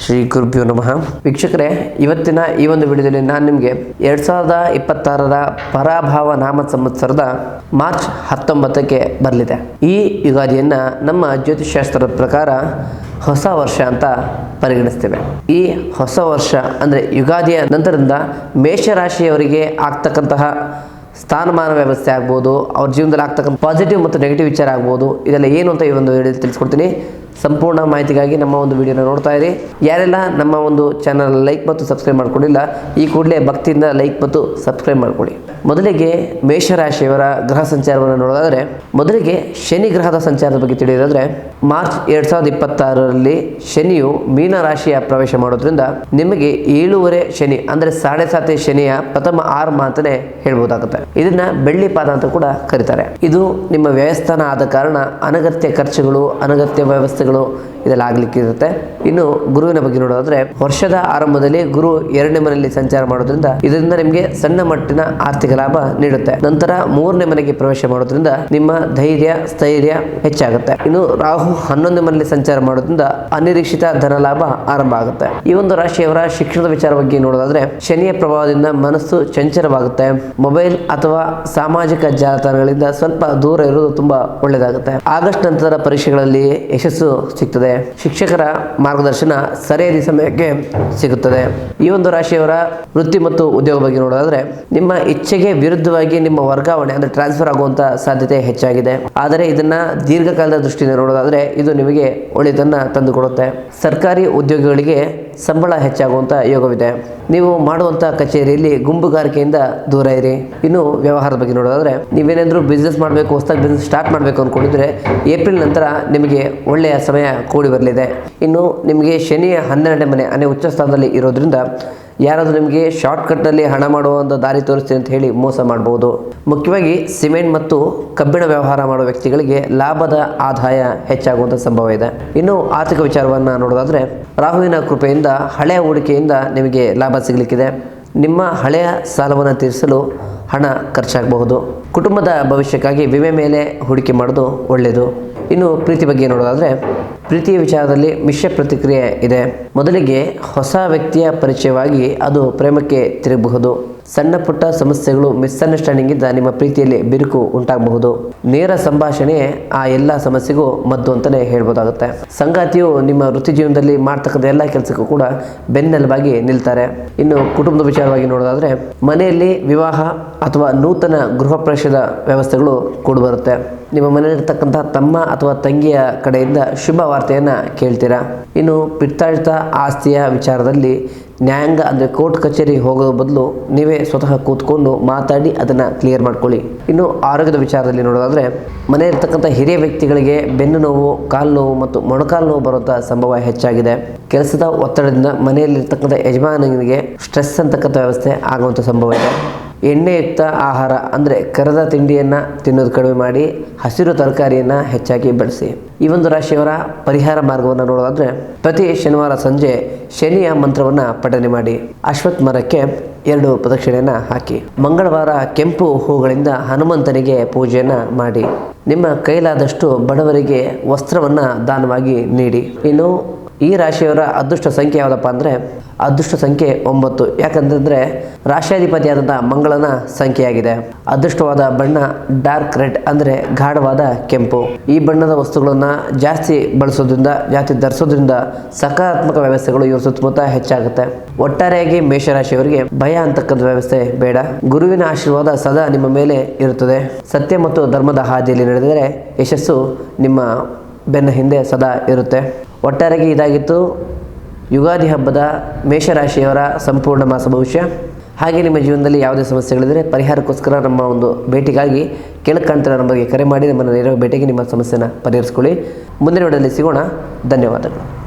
ಶ್ರೀ ಗುರುಭ್ಯೋ ನಮಃ. ವೀಕ್ಷಕರೇ, ಇವತ್ತಿನ ಈ ಒಂದು ವಿಡಿಯೋದಲ್ಲಿ ನಾನು ನಿಮಗೆ 2026ರ ಪರಾಭವ ನಾಮ ಸಂವತ್ಸರದ ಮಾರ್ಚ್ 19ಕ್ಕೆ ಬರಲಿದೆ. ಈ ಯುಗಾದಿಯನ್ನು ನಮ್ಮ ಜ್ಯೋತಿಷಾಸ್ತ್ರದ ಪ್ರಕಾರ ಹೊಸ ವರ್ಷ ಅಂತ ಪರಿಗಣಿಸ್ತೇವೆ. ಈ ಹೊಸ ವರ್ಷ ಅಂದರೆ ಯುಗಾದಿಯ ನಂತರದಿಂದ ಮೇಷರಾಶಿಯವರಿಗೆ ಆಗ್ತಕ್ಕಂತಹ ಸ್ಥಾನಮಾನ ವ್ಯವಸ್ಥೆ ಆಗ್ಬೋದು, ಅವ್ರ ಜೀವನದಲ್ಲಿ ಆಗ್ತಕ್ಕಂಥ ಪಾಸಿಟಿವ್ ಮತ್ತು ನೆಗೆಟಿವ್ ವಿಚಾರ ಆಗ್ಬೋದು. ಇದೆಲ್ಲ ಏನು ಅಂತ ಈ ಒಂದು ವಿಡಿಯೋದಲ್ಲಿ ತಿಳಿಸ್ಕೊಡ್ತೀನಿ. ಸಂಪೂರ್ಣ ಮಾಹಿತಿಗಾಗಿ ನಮ್ಮ ಒಂದು ವಿಡಿಯೋನ ನೋಡ್ತಾ ಇರಿ. ಯಾರೆಲ್ಲ ನಮ್ಮ ಒಂದು ಚಾನಲ್ ಲೈಕ್ ಮತ್ತು ಸಬ್ಸ್ಕ್ರೈಬ್ ಮಾಡ್ಕೊಂಡಿಲ್ಲ, ಈ ಕೂಡಲೇ ಭಕ್ತಿಯಿಂದ ಲೈಕ್ ಮತ್ತು ಸಬ್ಸ್ಕ್ರೈಬ್ ಮಾಡ್ಕೊಳ್ಳಿ. ಮೊದಲಿಗೆ ಮೇಷರಾಶಿಯವರ ಗ್ರಹ ಸಂಚಾರವನ್ನು ನೋಡೋದಾದರೆ, ಮೊದಲಿಗೆ ಶನಿ ಗ್ರಹದ ಸಂಚಾರದ ಬಗ್ಗೆ ತಿಳಿಯೋದಾದರೆ, ಮಾರ್ಚ್ 2026ರಲ್ಲಿ ಶನಿಯು ಮೀನ ರಾಶಿಯ ಪ್ರವೇಶ ಮಾಡೋದ್ರಿಂದ ನಿಮಗೆ 7.5 ಶನಿ ಅಂದರೆ 7.5 ಶನಿಯ ಪ್ರಥಮ ಆರಂಭ ಅಂತಲೇ ಹೇಳ್ಬೋದಾಗುತ್ತೆ. ಇದನ್ನ ಬೆಳ್ಳಿ ಪಾದ ಅಂತ ಕೂಡ ಕರೀತಾರೆ. ಇದು ನಿಮ್ಮ ವ್ಯಯಸ್ಥಾನ ಆದ ಕಾರಣ ಅನಗತ್ಯ ಖರ್ಚುಗಳು, ಅನಗತ್ಯ ವ್ಯವಸ್ಥೆಗಳು ಇದೆಲ್ಲ ಆಗ್ಲಿಕ್ಕೆ ಇರುತ್ತೆ. ಇನ್ನು ಗುರುವಿನ ಬಗ್ಗೆ ನೋಡೋದಾದ್ರೆ, ವರ್ಷದ ಆರಂಭದಲ್ಲಿ ಗುರು 2ನೇ ಮನೆಯಲ್ಲಿ ಸಂಚಾರ ಮಾಡೋದ್ರಿಂದ ಇದರಿಂದ ನಿಮಗೆ ಸಣ್ಣ ಮಟ್ಟಿನ ಆರ್ಥಿಕ ಲಾಭ ನೀಡುತ್ತೆ. ನಂತರ 3ನೇ ಮನೆಗೆ ಪ್ರವೇಶ ಮಾಡೋದ್ರಿಂದ ನಿಮ್ಮ ಧೈರ್ಯ ಸ್ಥೈರ್ಯ ಹೆಚ್ಚಾಗುತ್ತೆ. ಇನ್ನು ರಾಹು 11ನೇ ಮನೆಯಲ್ಲಿ ಸಂಚಾರ ಮಾಡೋದ್ರಿಂದ ಅನಿರೀಕ್ಷಿತ ಧನ ಲಾಭ ಆರಂಭ ಆಗುತ್ತೆ. ಈ ಒಂದು ರಾಶಿಯವರ ಶಿಕ್ಷಣದ ವಿಚಾರ ಬಗ್ಗೆ ನೋಡೋದಾದ್ರೆ, ಶನಿಯ ಪ್ರಭಾವದಿಂದ ಮನಸ್ಸು ಚಂಚಲವಾಗುತ್ತೆ. ಮೊಬೈಲ್ ಅಥವಾ ಸಾಮಾಜಿಕ ಜಾಲತಾಣಗಳಿಂದ ಸ್ವಲ್ಪ ದೂರ ಇರೋದು ತುಂಬಾ ಒಳ್ಳೆಯದಾಗುತ್ತೆ. ಆಗಸ್ಟ್ ನಂತರ ಪರೀಕ್ಷೆಗಳಲ್ಲಿ ಯಶಸ್ಸು ಸಿಗ್ತದೆ. ಶಿಕ್ಷಕರ ಮಾರ್ಗದರ್ಶನ ಸರಿಯಾದ ಸಮಯಕ್ಕೆ ಸಿಗುತ್ತದೆ. ಈ ಒಂದು ರಾಶಿಯವರ ವೃತ್ತಿ ಮತ್ತು ಉದ್ಯೋಗ ಬಗ್ಗೆ ನೋಡೋದಾದ್ರೆ, ನಿಮ್ಮ ಇಚ್ಛೆಗೆ ವಿರುದ್ಧವಾಗಿ ನಿಮ್ಮ ವರ್ಗಾವಣೆ ಅಂದ್ರೆ ಟ್ರಾನ್ಸ್ಫರ್ ಆಗುವಂತ ಸಾಧ್ಯತೆ ಹೆಚ್ಚಾಗಿದೆ. ಆದರೆ ಇದನ್ನ ದೀರ್ಘಕಾಲದ ದೃಷ್ಟಿಯಿಂದ ನೋಡೋದಾದ್ರೆ ಇದು ನಿಮಗೆ ಒಳಿತನ್ನ ತಂದುಕೊಡುತ್ತೆ. ಸರ್ಕಾರಿ ಉದ್ಯೋಗಿಗಳಿಗೆ ಸಂಬಳ ಹೆಚ್ಚಾಗುವಂತ ಯೋಗವಿದೆ. ನೀವು ಮಾಡುವಂತ ಕಚೇರಿಯಲ್ಲಿ ಗುಂಪುಗಾರಿಕೆಯಿಂದ ದೂರ ಇರಿ. ಇನ್ನು ವ್ಯವಹಾರದ ಬಗ್ಗೆ ನೋಡೋದಾದ್ರೆ, ನೀವೇನಾದ್ರೂ ಬಿಸ್ನೆಸ್ ಮಾಡಬೇಕು, ಹೊಸದಾಗಿ ಬಿಸ್ನೆಸ್ ಸ್ಟಾರ್ಟ್ ಮಾಡಬೇಕು ಅಂದ್ಕೊಂಡಿದ್ರೆ ಏಪ್ರಿಲ್ ನಂತರ ನಿಮಗೆ ಒಳ್ಳೆಯ ಸಮಯ ಕೂಡಿ ಬರಲಿದೆ. ಇನ್ನು ನಿಮಗೆ ಶನಿಯ 12ನೇ ಮನೆ ಅಂದರೆ ಉಚ್ಚ ಸ್ಥಾನದಲ್ಲಿ ಇರೋದ್ರಿಂದ ಯಾರಾದರೂ ನಿಮಗೆ ಶಾರ್ಟ್ಕಟ್ನಲ್ಲಿ ಹಣ ಮಾಡುವಂಥ ದಾರಿ ತೋರಿಸ್ತೀನಿ ಅಂತ ಹೇಳಿ ಮೋಸ ಮಾಡಬಹುದು. ಮುಖ್ಯವಾಗಿ ಸಿಮೆಂಟ್ ಮತ್ತು ಕಬ್ಬಿಣ ವ್ಯವಹಾರ ಮಾಡುವ ವ್ಯಕ್ತಿಗಳಿಗೆ ಲಾಭದ ಆದಾಯ ಹೆಚ್ಚಾಗುವಂಥ ಸಂಭವ ಇದೆ. ಇನ್ನು ಆರ್ಥಿಕ ವಿಚಾರವನ್ನು ನೋಡೋದಾದರೆ, ರಾಹುವಿನ ಕೃಪೆಯಿಂದ ಹಳೆಯ ಹೂಡಿಕೆಯಿಂದ ನಿಮಗೆ ಲಾಭ ಸಿಗಲಿಕ್ಕಿದೆ. ನಿಮ್ಮ ಹಳೆಯ ಸಾಲವನ್ನು ತೀರಿಸಲು ಹಣ ಖರ್ಚಾಗಬಹುದು. ಕುಟುಂಬದ ಭವಿಷ್ಯಕ್ಕಾಗಿ ವಿಮೆ ಮೇಲೆ ಹೂಡಿಕೆ ಮಾಡೋದು ಒಳ್ಳೆಯದು. ಇನ್ನು ಪ್ರೀತಿ ಬಗ್ಗೆ ನೋಡೋದಾದರೆ, ಪ್ರೀತಿಯ ವಿಚಾರದಲ್ಲಿ ಮಿಶ್ರ ಪ್ರತಿಕ್ರಿಯೆ ಇದೆ. ಮೊದಲಿಗೆ ಹೊಸ ವ್ಯಕ್ತಿಯ ಪರಿಚಯವಾಗಿ ಅದು ಪ್ರೇಮಕ್ಕೆ ತಿರುಗಬಹುದು. ಸಣ್ಣ ಪುಟ್ಟ ಸಮಸ್ಯೆಗಳು, ಮಿಸ್ಅಂಡರ್ಸ್ಟ್ಯಾಂಡಿಂಗ್ ಇಂದ ನಿಮ್ಮ ಪ್ರೀತಿಯಲ್ಲಿ ಬಿರುಕು ಉಂಟಾಗಬಹುದು. ನೇರ ಸಂಭಾಷಣೆ ಆ ಎಲ್ಲ ಸಮಸ್ಯೆಗೂ ಮದ್ದು ಅಂತಲೇ ಹೇಳ್ಬೋದಾಗುತ್ತೆ. ಸಂಗಾತಿಯು ನಿಮ್ಮ ವೃತ್ತಿ ಜೀವನದಲ್ಲಿ ಮಾಡ್ತಕ್ಕಂಥ ಎಲ್ಲ ಕೆಲಸಕ್ಕೂ ಕೂಡ ಬೆನ್ನೆಲುಬಾಗಿ ನಿಲ್ತಾರೆ. ಇನ್ನು ಕುಟುಂಬದ ವಿಚಾರವಾಗಿ ನೋಡೋದಾದ್ರೆ, ಮನೆಯಲ್ಲಿ ವಿವಾಹ ಅಥವಾ ನೂತನ ಗೃಹ ಪ್ರವೇಶದ ವ್ಯವಸ್ಥೆಗಳು ಕೂಡಿಬರುತ್ತೆ. ನಿಮ್ಮ ಮನೆಯಲ್ಲಿರ್ತಕ್ಕಂಥ ತಮ್ಮ ಅಥವಾ ತಂಗಿಯ ಕಡೆಯಿಂದ ಶುಭ ವಾರ್ತೆಯನ್ನು ಕೇಳ್ತೀರಾ. ಇನ್ನು ಪಿತ್ತಾಳಿತ ಆಸ್ತಿಯ ವಿಚಾರದಲ್ಲಿ ನ್ಯಾಯಾಂಗ ಅಂದರೆ ಕೋರ್ಟ್ ಕಚೇರಿ ಹೋಗೋ ಬದಲು ನೀವೇ ಸ್ವತಃ ಕೂತ್ಕೊಂಡು ಮಾತಾಡಿ ಅದನ್ನು ಕ್ಲಿಯರ್ ಮಾಡ್ಕೊಳ್ಳಿ. ಇನ್ನು ಆರೋಗ್ಯದ ವಿಚಾರದಲ್ಲಿ ನೋಡೋದಾದರೆ, ಮನೆಯಲ್ಲಿರ್ತಕ್ಕಂಥ ಹಿರಿಯ ವ್ಯಕ್ತಿಗಳಿಗೆ ಬೆನ್ನು ನೋವು, ಕಾಲು ನೋವು ಮತ್ತು ಮೊಣಕಾಲು ನೋವು ಬರುವಂಥ ಸಂಭವ ಹೆಚ್ಚಾಗಿದೆ. ಕೆಲಸದ ಒತ್ತಡದಿಂದ ಮನೆಯಲ್ಲಿರ್ತಕ್ಕಂಥ ಯಜಮಾನನಿಗೆ ಸ್ಟ್ರೆಸ್ ಅಂತಕ್ಕಂಥ ವ್ಯವಸ್ಥೆ ಆಗುವಂಥ ಸಂಭವ ಇದೆ. ಎಣ್ಣೆಯುಕ್ತ ಆಹಾರ ಅಂದರೆ ಕರದ ತಿಂಡಿಯನ್ನು ತಿನ್ನೋದು ಕಡಿಮೆ ಮಾಡಿ ಹಸಿರು ತರಕಾರಿಯನ್ನು ಹೆಚ್ಚಾಗಿ ಬಳಸಿ. ಈ ಒಂದು ರಾಶಿಯವರ ಪರಿಹಾರ ಮಾರ್ಗವನ್ನು ನೋಡೋದಾದರೆ, ಪ್ರತಿ ಶನಿವಾರ ಸಂಜೆ ಶನಿಯ ಮಂತ್ರವನ್ನು ಪಠನೆ ಮಾಡಿ. ಅಶ್ವತ್ಥ ಮರಕ್ಕೆ 2 ಪ್ರದಕ್ಷಿಣೆಯನ್ನು ಹಾಕಿ. ಮಂಗಳವಾರ ಕೆಂಪು ಹೂಗಳಿಂದ ಹನುಮಂತನಿಗೆ ಪೂಜೆಯನ್ನು ಮಾಡಿ. ನಿಮ್ಮ ಕೈಲಾದಷ್ಟು ಬಡವರಿಗೆ ವಸ್ತ್ರವನ್ನು ದಾನವಾಗಿ ನೀಡಿ. ಇನ್ನು ಈ ರಾಶಿಯವರ ಅದೃಷ್ಟ ಸಂಖ್ಯೆ ಯಾವುದಪ್ಪ ಅಂದರೆ, ಅದೃಷ್ಟ ಸಂಖ್ಯೆ 9. ಯಾಕಂತಂದರೆ ರಾಶಿಯಾಧಿಪತಿಯಾದಂಥ ಮಂಗಳನ ಸಂಖ್ಯೆಯಾಗಿದೆ. ಅದೃಷ್ಟವಾದ ಬಣ್ಣ ಡಾರ್ಕ್ ರೆಡ್ ಅಂದರೆ ಗಾಢವಾದ ಕೆಂಪು. ಈ ಬಣ್ಣದ ವಸ್ತುಗಳನ್ನು ಜಾಸ್ತಿ ಬಳಸೋದ್ರಿಂದ, ಜಾಸ್ತಿ ಧರಿಸೋದ್ರಿಂದ ಸಕಾರಾತ್ಮಕ ವ್ಯವಸ್ಥೆಗಳು ಇವ್ರ ಸುತ್ತಮುತ್ತ ಹೆಚ್ಚಾಗುತ್ತೆ. ಒಟ್ಟಾರೆಯಾಗಿ ಮೇಷರಾಶಿಯವರಿಗೆ ಭಯ ಅಂತಕ್ಕಂಥ ವ್ಯವಸ್ಥೆ ಬೇಡ. ಗುರುವಿನ ಆಶೀರ್ವಾದ ಸದಾ ನಿಮ್ಮ ಮೇಲೆ ಇರುತ್ತದೆ. ಸತ್ಯ ಮತ್ತು ಧರ್ಮದ ಹಾದಿಯಲ್ಲಿ ನಡೆದರೆ ಯಶಸ್ಸು ನಿಮ್ಮ ಬೆನ್ನ ಹಿಂದೆ ಸದಾ ಇರುತ್ತೆ. ಒಟ್ಟಾರೆಯಾಗಿ ಇದಾಗಿತ್ತು ಯುಗಾದಿ ಹಬ್ಬದ ಮೇಷರಾಶಿಯವರ ಸಂಪೂರ್ಣ ಮಾಸ ಭವಿಷ್ಯ. ಹಾಗೆ ನಿಮ್ಮ ಜೀವನದಲ್ಲಿ ಯಾವುದೇ ಸಮಸ್ಯೆಗಳಿದ್ದರೆ ಪರಿಹಾರಕ್ಕೋಸ್ಕರ ನಮ್ಮ ಒಂದು ಭೇಟಿಗಾಗಿ ಕೆಳಗೆ ಕಾಣ್ತಿರೋ ನಂಬರ್ಗೆ ಕರೆ ಮಾಡಿ ನಮ್ಮನ್ನು ನೇರ ಭೇಟಿಗೆ ನಿಮ್ಮ ಸಮಸ್ಯೆನ ಪರಿಹರಿಸ್ಕೊಳ್ಳಿ. ಮುಂದಿನ ವಿಡಿಯೋದಲ್ಲಿ ಸಿಗೋಣ. ಧನ್ಯವಾದಗಳು.